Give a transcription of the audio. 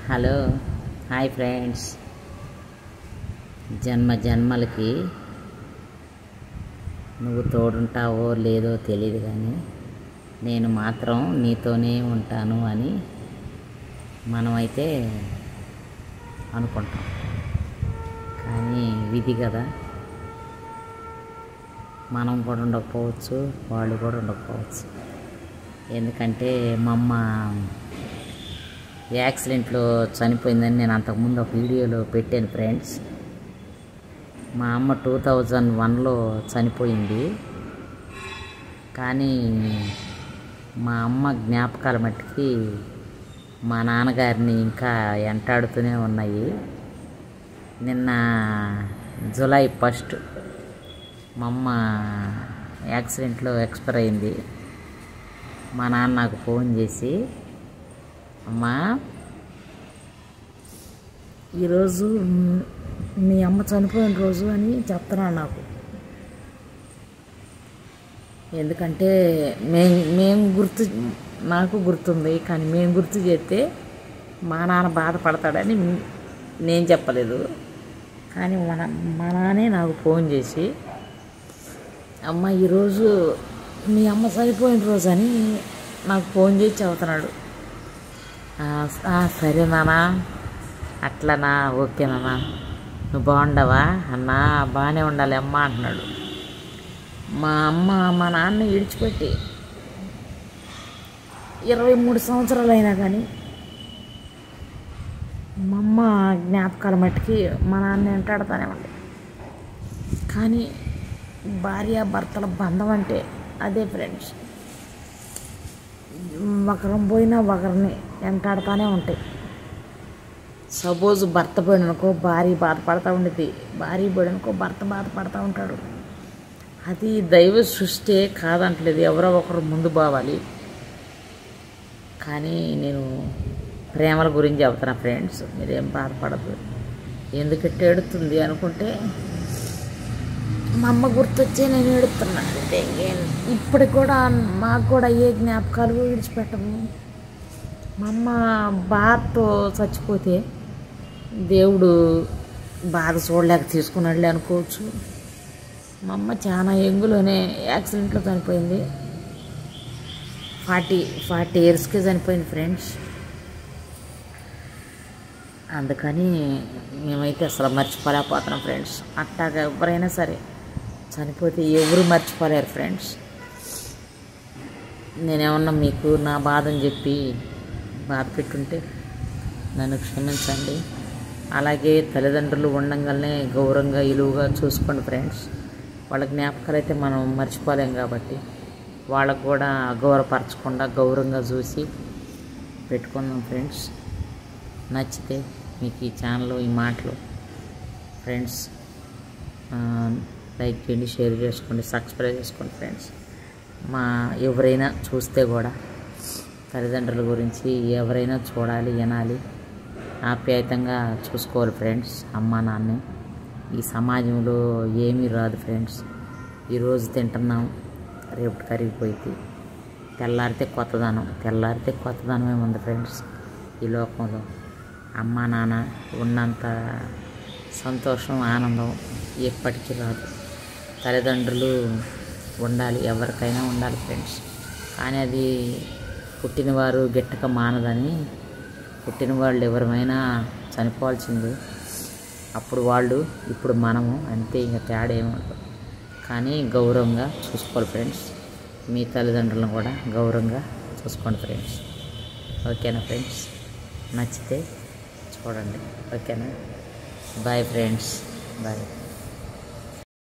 Hello hi friends. జన్మ జన్మలకి నువ్వు తోడుంటావో లేదో తెలియదు, కానీ నేను మాత్రం నీతోనే ఉంటాను అని మనమైతే అనుకుంటాం. కానీ విధి కదా, మనం కూడా ఉండకపోవచ్చు, వాళ్ళు కూడా ఉండకపోవచ్చు. ఎందుకంటే మా అమ్మ యాక్సిడెంట్లో చనిపోయిందని నేను అంతకుముందు ఒక వీడియోలో పెట్టాను ఫ్రెండ్స్. మా అమ్మ 2001లో చనిపోయింది. కానీ మా అమ్మ జ్ఞాపకాల మట్టుకి మా నాన్నగారిని ఇంకా వెంటాడుతూనే ఉన్నాయి. నిన్న జూలై 1 మా అమ్మ యాక్సిడెంట్లో ఎక్స్పైర్ అయింది. మా నాన్న నాకు ఫోన్ చేసి, అమ్మా ఈరోజు మీ అమ్మ చనిపోయిన రోజు అని చెప్తున్నాను నాకు. ఎందుకంటే మేము నాకు గుర్తుంది, కానీ మేము గుర్తు చేస్తే మా నాన్న బాధపడతాడని నేను చెప్పలేదు. కానీ మా నాన్నే నాకు ఫోన్ చేసి, అమ్మ ఈరోజు మీ అమ్మ చనిపోయిన రోజు అని నాకు ఫోన్ చేసి చెబుతున్నాడు. సరే నాన్నా, అట్లనా, ఓకేనా, నువ్వు బాగుండవా అన్నా? బాగానే ఉండాలి అమ్మ అంటున్నాడు. మా అమ్మ మా నాన్న విడిచిపెట్టి 23 సంవత్సరాలు అయినా కానీ మా అమ్మ జ్ఞాపకాల మట్టుకి మా నాన్న వెంటాడుతూనే ఉంది. కానీ భార్యాభర్తల బంధం అంటే అదే ఫ్రెండ్స్. ఒకరం పోయినా ఒకరిని వెంటాడుతూనే ఉంటాయి. సపోజ్ భర్త పోయిననుకో భార్య బాధపడుతూ ఉండేది, భార్య పోయిననుకో భర్త బాధపడుతూ ఉంటాడు. అది దైవ సృష్టి కాదంటలేదు, ఎవరో ఒకరు ముందు పోవాలి. కానీ నేను ప్రేమల గురించి చెబుతున్నా ఫ్రెండ్స్, మీరేం బాధపడదు. ఎందుకంటే ఏడుతుంది అనుకుంటే మా అమ్మ గుర్తొచ్చే నేను ఏడుతున్నా. అంటే ఇప్పటికి కూడా మాకు కూడా ఏ జ్ఞాపకాలు విడిచిపెట్టము. మా అమ్మ బాధతో చచ్చిపోతే దేవుడు బాధ చూడలేక తీసుకున్నాడులే అనుకోవచ్చు. మా అమ్మ చాలా యంగులోనే యాక్సిడెంట్లో చనిపోయింది. 40 ఇయర్స్కే చనిపోయింది ఫ్రెండ్స్. అందుకని మేమైతే అసలు మర్చిపోలేకపోతున్నాం ఫ్రెండ్స్. అట్టాగా ఎవరైనా సరే చనిపోతే ఎవరు మర్చిపోలేరు ఫ్రెండ్స్. నేనేమన్నా మీకు నా బాధని చెప్పి బాధ పెట్టుంటే నన్ను క్షమించండి. అలాగే తల్లిదండ్రులు ఉండంగానే గౌరవంగా ఇలువుగా చూసుకోండి ఫ్రెండ్స్. వాళ్ళ జ్ఞాపకాలు అయితే మనం మర్చిపోలేం కాబట్టి వాళ్ళకు కూడా గౌరవపరచకుండా గౌరవంగా చూసి పెట్టుకుందాం ఫ్రెండ్స్. నచ్చితే మీకు ఈ ఛానల్ ఈ మాటలు ఫ్రెండ్స్ లైక్ చేయండి, షేర్ చేసుకోండి, సబ్స్క్రైబ్ చేసుకోండి ఫ్రెండ్స్. ఎవరైనా చూస్తే కూడా తల్లిదండ్రుల గురించి ఎవరైనా చూడాలి, వినాలి, ఆప్యాయతంగా చూసుకోవాలి ఫ్రెండ్స్. అమ్మ నాన్నే ఈ సమాజంలో ఏమీ రాదు ఫ్రెండ్స్. ఈరోజు తింటున్నాం, రేపు కరిగిపోయింది. తెల్లారితే కొత్తదనమే ఉంది ఫ్రెండ్స్ ఈ లోకంలో. అమ్మ నాన్న ఉన్నంత సంతోషం, ఆనందం ఎప్పటికీ రాదు. తల్లిదండ్రులు ఉండాలి, ఎవరికైనా ఉండాలి ఫ్రెండ్స్. కానీ అది పుట్టినవారు గిట్టక మానదని, పుట్టిన వాళ్ళు ఎవరైనా చనిపోవాల్సింది. అప్పుడు వాళ్ళు, ఇప్పుడు మనము, అంతే, ఇంకా తేడా ఏముండదు. కానీ గౌరవంగా చూసుకోవాలి ఫ్రెండ్స్. మీ తల్లిదండ్రులను కూడా గౌరవంగా చూసుకోండి ఫ్రెండ్స్. ఓకేనా ఫ్రెండ్స్? నచ్చితే చూడండి, ఓకేనా? Bye friends, bye.